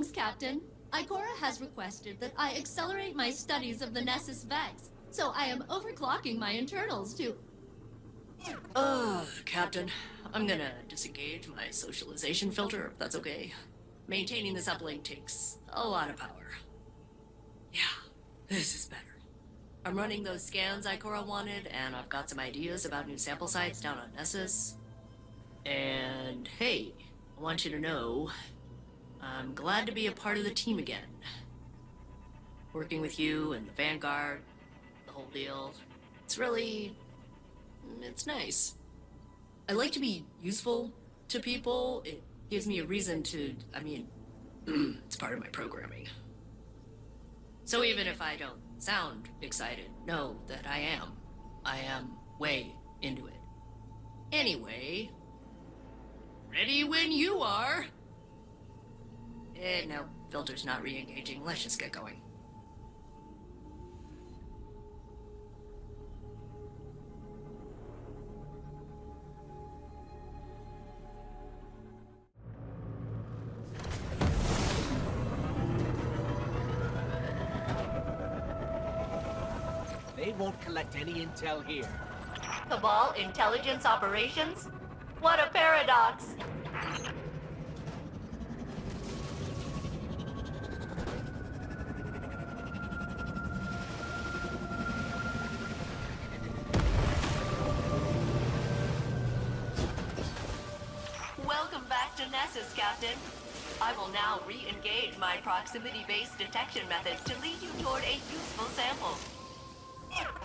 Greetings, Captain. Ikora has requested that I accelerate my studies of the Nessus Vex, so I am overclocking my internals to... Captain, I'm gonna disengage my socialization filter, if that's okay. Maintaining this uplink takes a lot of power. Yeah, this is better. I'm running those scans Ikora wanted, and I've got some ideas about new sample sites down on Nessus. And hey, I want you to know, I'm glad to be a part of the team again. Working with you and the Vanguard, the whole deal, it's nice. I like to be useful to people. It gives me a reason to, it's part of my programming. So even if I don't sound excited, know that I am. I am way into it. Anyway, ready when you are. No, filter's not re-engaging. Let's just get going. They won't collect any intel here. Cabal intelligence operations? What a paradox! Welcome back to Nessus, Captain. I will now re-engage my proximity-based detection method to lead you toward a useful sample.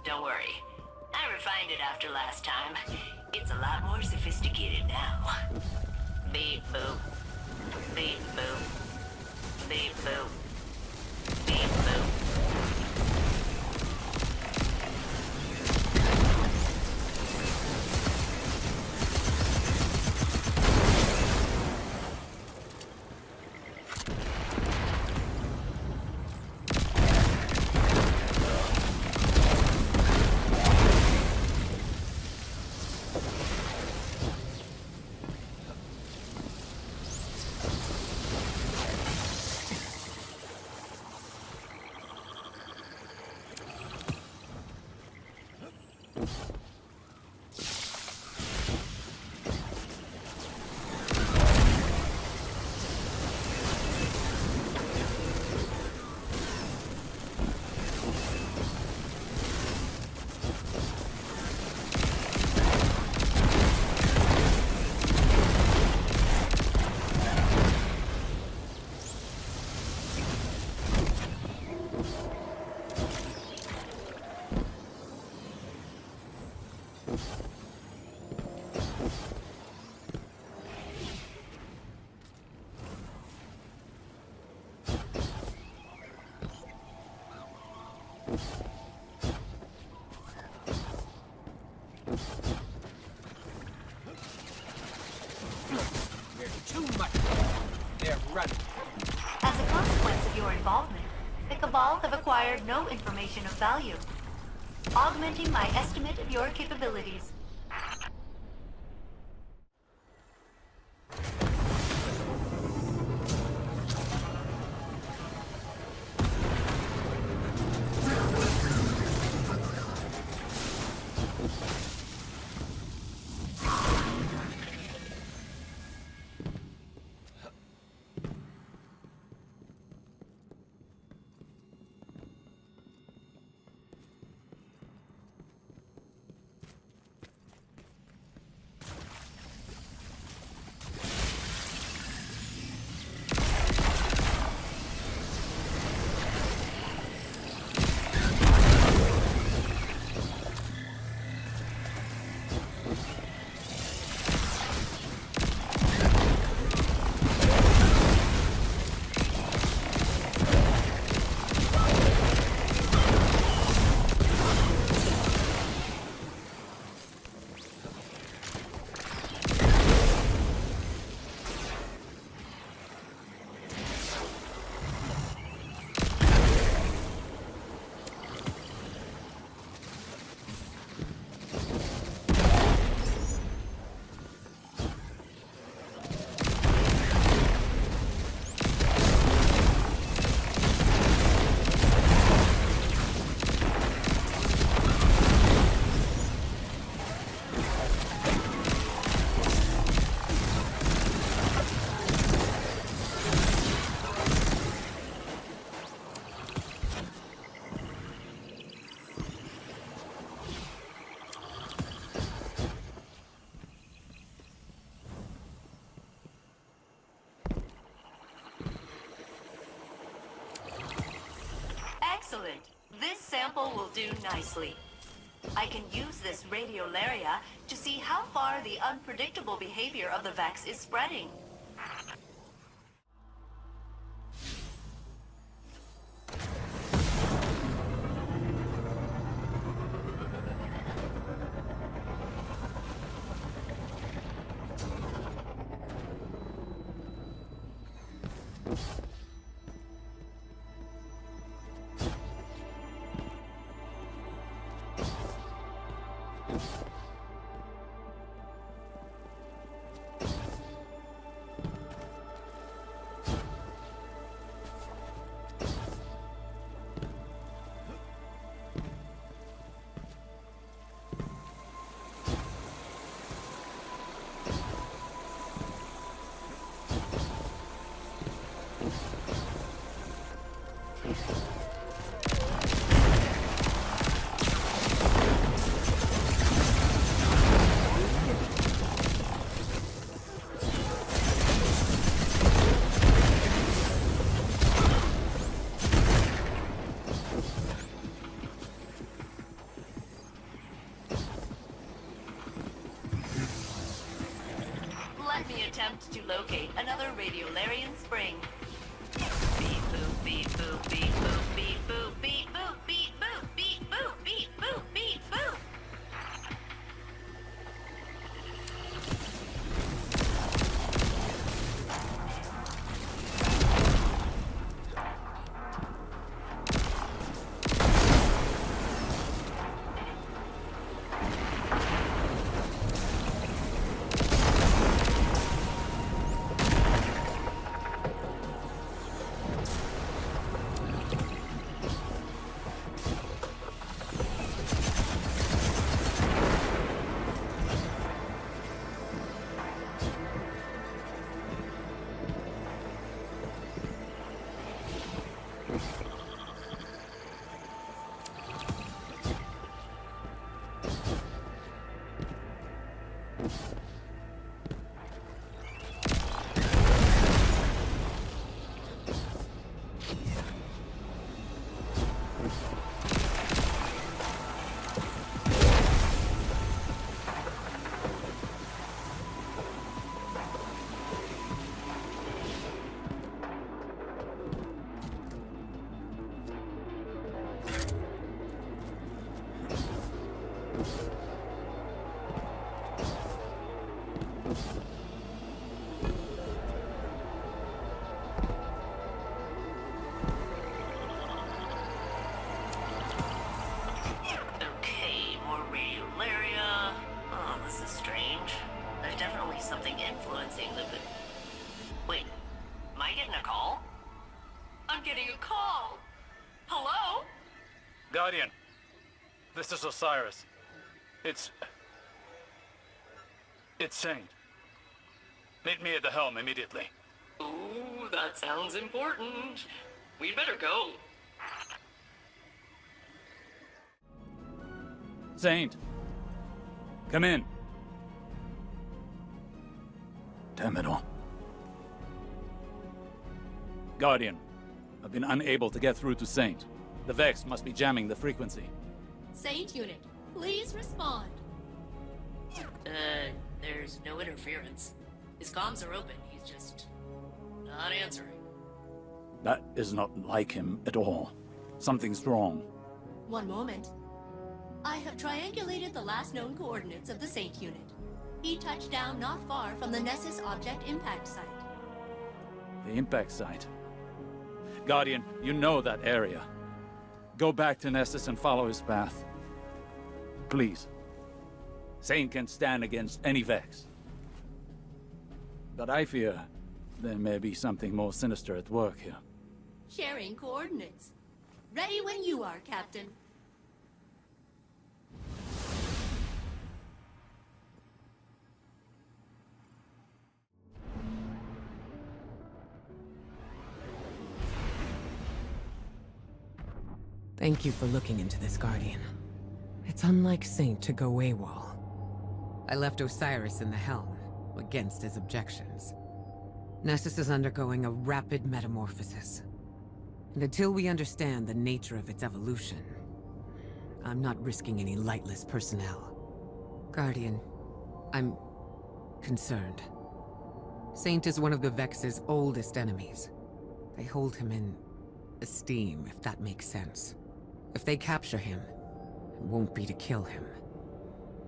Don't worry. I refined it after last time. It's a lot more sophisticated now. Beep boop. Beep boop. Beep boop. Beep boop. As a consequence of your involvement, the Cabal have acquired no information of value, augmenting my estimate of your capabilities. sample will do nicely. I can use this Radiolaria to see how far the unpredictable behavior of the Vex is spreading. Let me attempt to locate another Radiolarian spring. Beep boop, beep boop, beep boop, beep boop, beep boop, beep boop, beep boop, beep boop, beep boop. Guardian, this is Osiris. It's Saint. Meet me at the helm immediately. Ooh, that sounds important. We'd better go. Saint, come in. Damn it all. Guardian, I've been unable to get through to Saint. The Vex must be jamming the frequency. Saint Unit, please respond. There's no interference. His comms are open, he's just not answering. That is not like him at all. Something's wrong. One moment. I have triangulated the last known coordinates of the Saint Unit. He touched down not far from the Nessus object impact site. The impact site. Guardian, you know that area. Go back to Nessus and follow his path. Please. Saint can stand against any Vex. But I fear there may be something more sinister at work here. Sharing coordinates. Ready when you are, Captain. Thank you for looking into this, Guardian. It's unlike Saint to go AWOL. I left Osiris in the helm, against his objections. Nessus is undergoing a rapid metamorphosis. And until we understand the nature of its evolution, I'm not risking any lightless personnel. Guardian, I'm concerned. Saint is one of the Vex's oldest enemies. They hold him in esteem, if that makes sense. If they capture him, it won't be to kill him.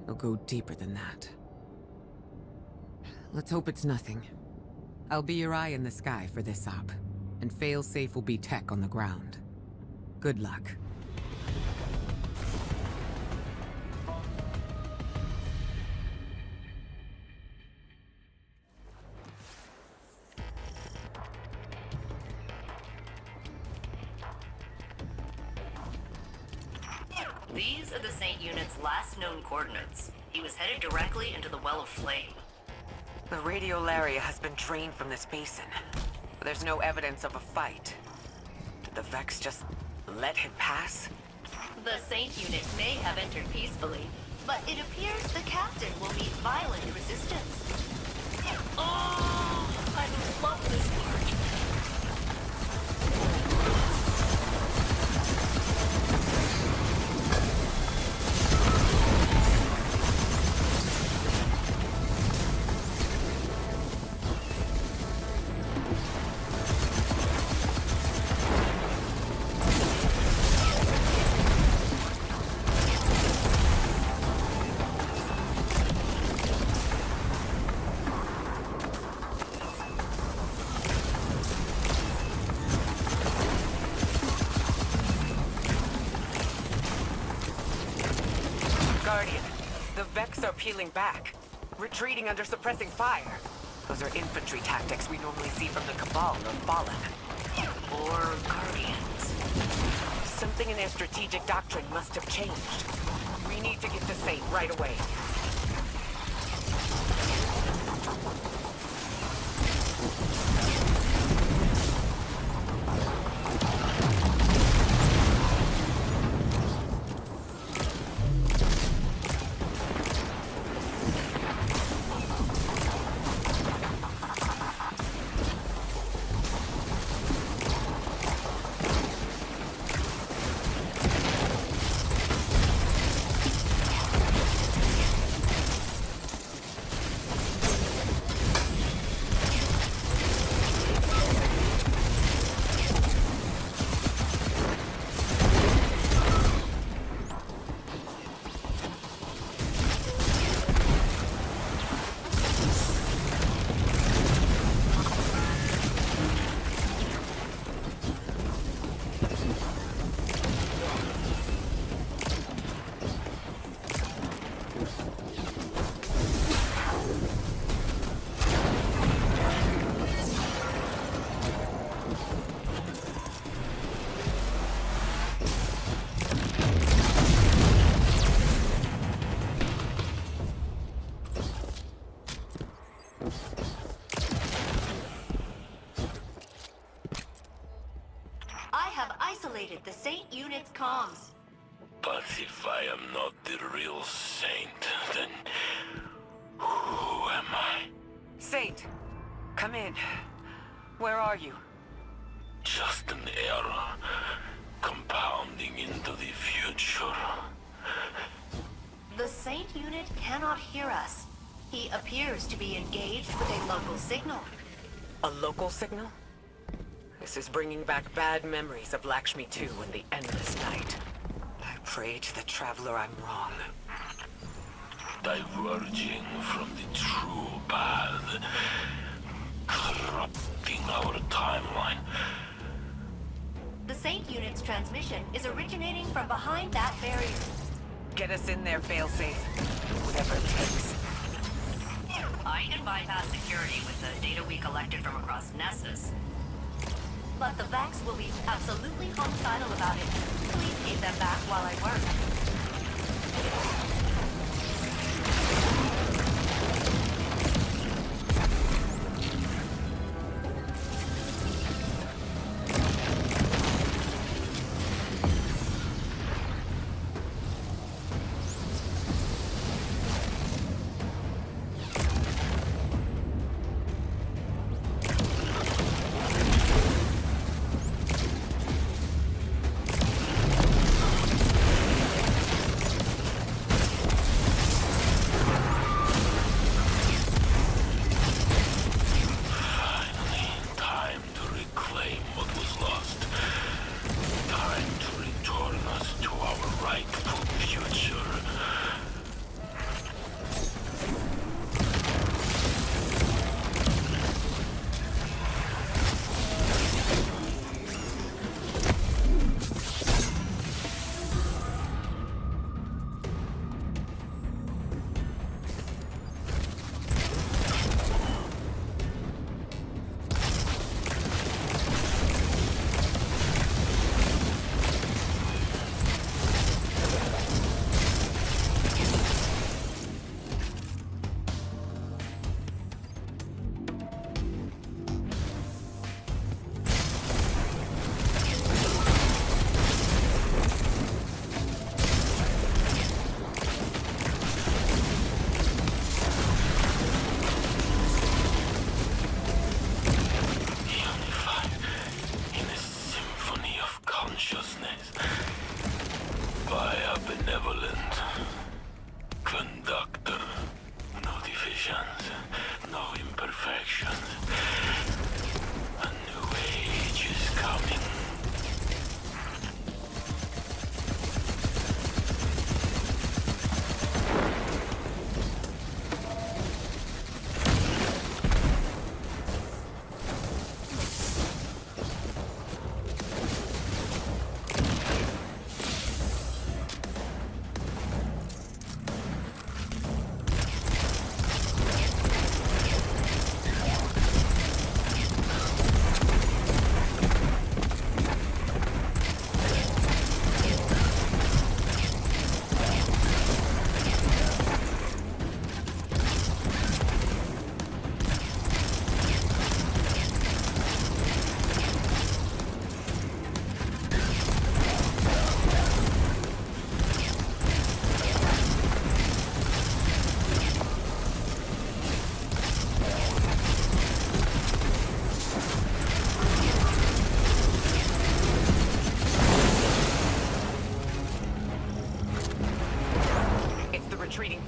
It'll go deeper than that. Let's hope it's nothing. I'll be your eye in the sky for this op, and Failsafe will be tech on the ground. Good luck. These are the Saint Unit's last known coordinates. He was headed directly into the Well of Flame. The Radiolaria has been drained from this basin. There's no evidence of a fight. Did the Vex just let him pass? The Saint Unit may have entered peacefully, but it appears the captain will meet violent resistance. Oh, I love this part. Guardian, the Vex are peeling back, retreating under suppressing fire. Those are infantry tactics we normally see from the Cabal or Fallen. Or Guardians. Something in their strategic doctrine must have changed. We need to get to Saint right away. I have isolated the Saint Unit's comms. But if I am not the real Saint, then who am I? Saint, come in. Where are you? Just an error, compounding into the future. The Saint Unit cannot hear us. He appears to be engaged with a local signal. A local signal? This is bringing back bad memories of Lakshmi 2 and the endless night. I pray to the Traveler I'm wrong. Diverging from the true path, corrupting our timeline. The Saint Unit's transmission is originating from behind that barrier. Get us in there, Failsafe. Whatever it takes. I can bypass security with the data we collected from across Nessus. But the Vex will be absolutely homicidal about it. Please keep them back while I work.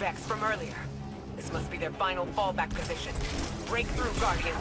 Vex from earlier. This must be their final fallback position. Break through, Guardian.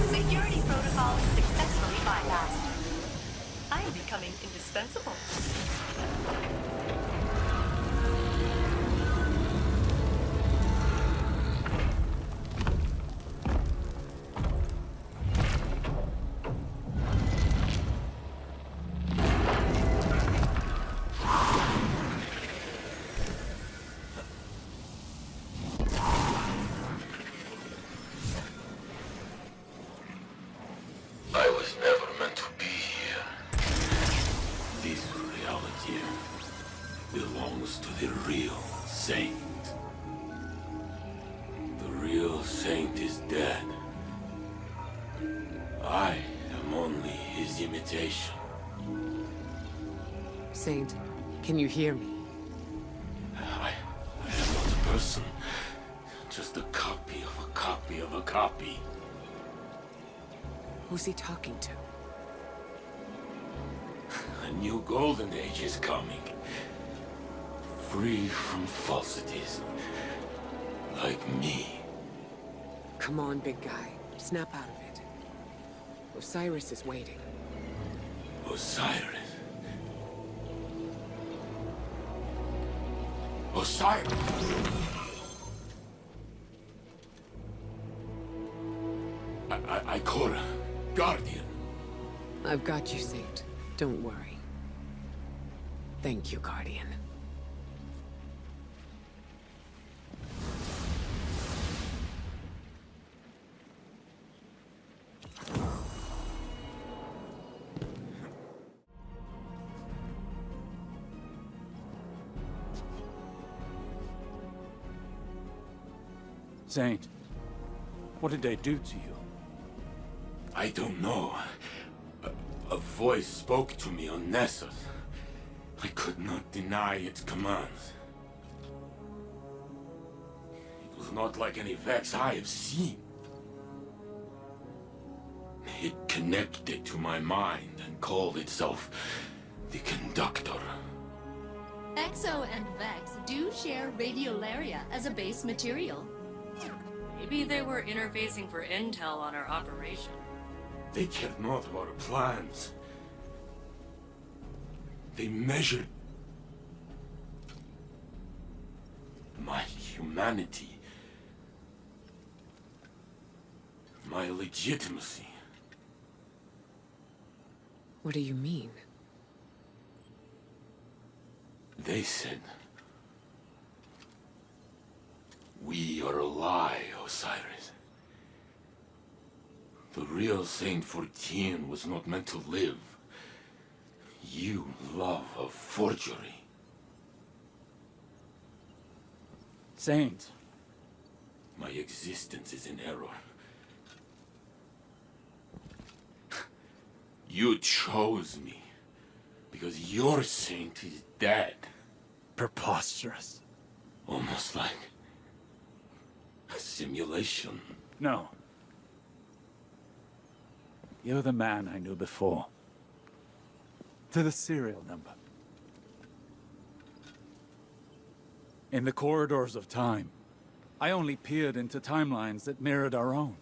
Security protocols successfully bypassed. I am becoming indispensable. I was never meant to be here. This reality belongs to the real saint. The real saint is dead. I am only his imitation. Saint, can you hear me? I am not a person. Just a copy of a copy of a copy. Who's he talking to? A new golden age is coming. Free from falsities. Like me. Come on, big guy. Snap out of it. Osiris is waiting. Osiris. Osiris! Ikora. Guardian. I've got you, Saint. Don't worry. Thank you, Guardian. Saint, what did they do to you? I don't know. A voice spoke to me on Nessus. I could not deny its commands. It was not like any Vex I have seen. It connected to my mind and called itself the Conductor. Exo and Vex do share Radiolaria as a base material. Maybe they were interfacing for intel on our operation. They cared not of our plans. They measured my humanity, my legitimacy. What do you mean? They said, "We are a lie, Osiris. The real Saint 14 was not meant to live. You love a forgery." Saint. My existence is in error. You chose me because your saint is dead. Preposterous. Almost like a simulation. No. You're the man I knew before. To the serial number. In the corridors of time, I only peered into timelines that mirrored our own.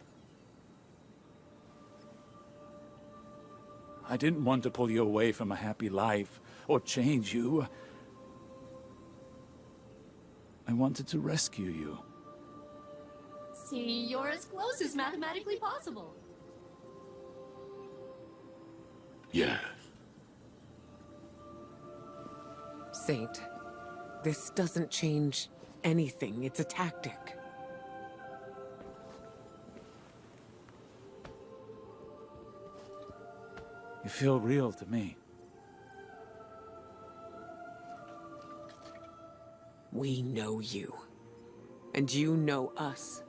I didn't want to pull you away from a happy life, or change you. I wanted to rescue you. See, you're as close as mathematically possible. Yes. Saint, this doesn't change anything. It's a tactic. You feel real to me. We know you. And you know us.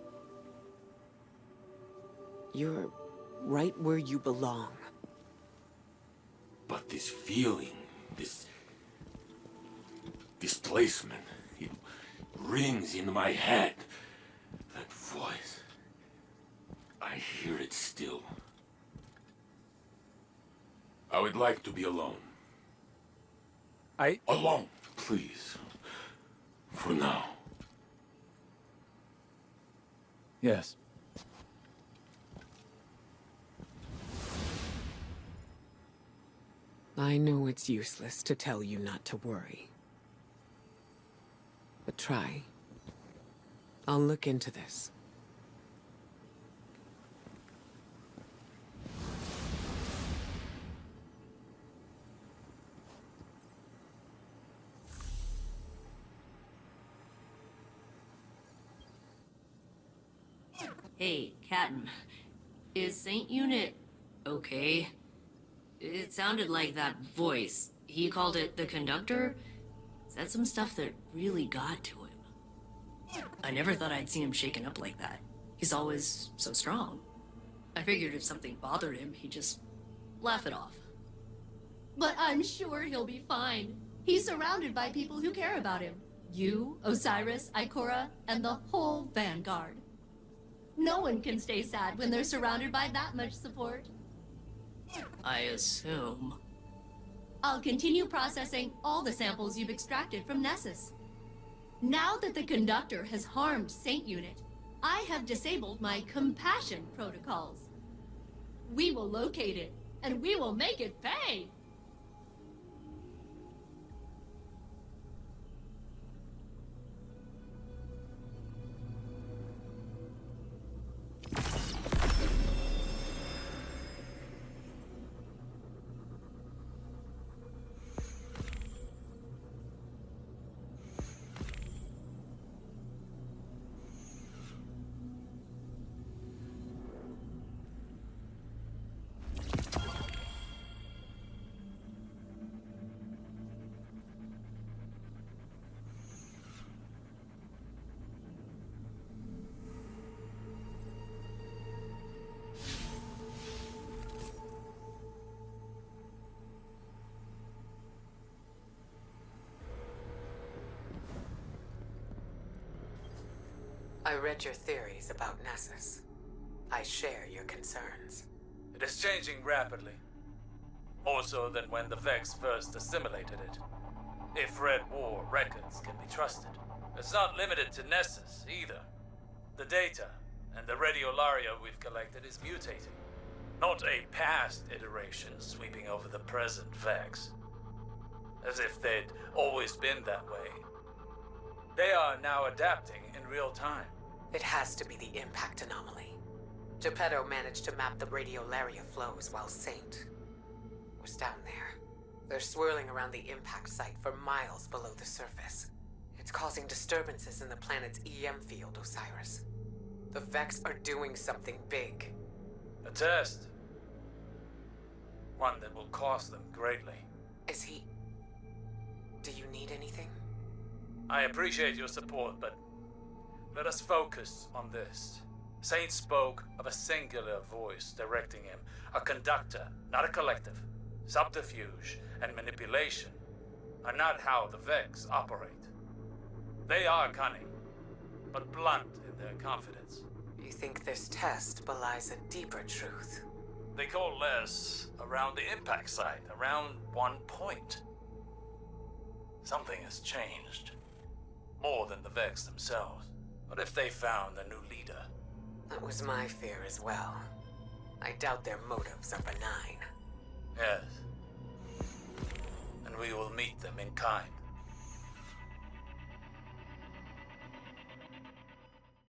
You're right where you belong. But this feeling, this displacement, it rings in my head. That voice, I hear it still. I would like to be alone. Alone, please. For now. Yes. I know it's useless to tell you not to worry. But try. I'll look into this. Hey, Captain. Is Saint Unit okay? It sounded like that voice. He called it the conductor. Said some stuff that really got to him. I never thought I'd see him shaken up like that. He's always so strong. I figured if something bothered him, he'd just laugh it off. But I'm sure he'll be fine. He's surrounded by people who care about him. You, Osiris, Ikora, and the whole Vanguard. No one can stay sad when they're surrounded by that much support. I assume. I'll continue processing all the samples you've extracted from Nessus. Now that the conductor has harmed Saint Unit, I have disabled my compassion protocols. We will locate it, and we will make it pay! I read your theories about Nessus. I share your concerns. It is changing rapidly. More so than when the Vex first assimilated it. If Red War records can be trusted. It's not limited to Nessus, either. The data and the Radiolaria we've collected is mutating. Not a past iteration sweeping over the present Vex. As if they'd always been that way. They are now adapting in real time. It has to be the impact anomaly. Geppetto managed to map the Radiolaria flows while Saint was down there. They're swirling around the impact site for miles below the surface. It's causing disturbances in the planet's EM field, Osiris. The Vex are doing something big. A test. One that will cost them greatly. Is he... Do you need anything? I appreciate your support, but let us focus on this. Saint spoke of a singular voice directing him, a conductor, not a collective. Subterfuge and manipulation are not how the Vex operate. They are cunning, but blunt in their confidence. You think this test belies a deeper truth? They coalesce around the impact site, around one point. Something has changed. More than the Vex themselves. What if they found a new leader? That was my fear as well. I doubt their motives are benign. Yes. And we will meet them in kind.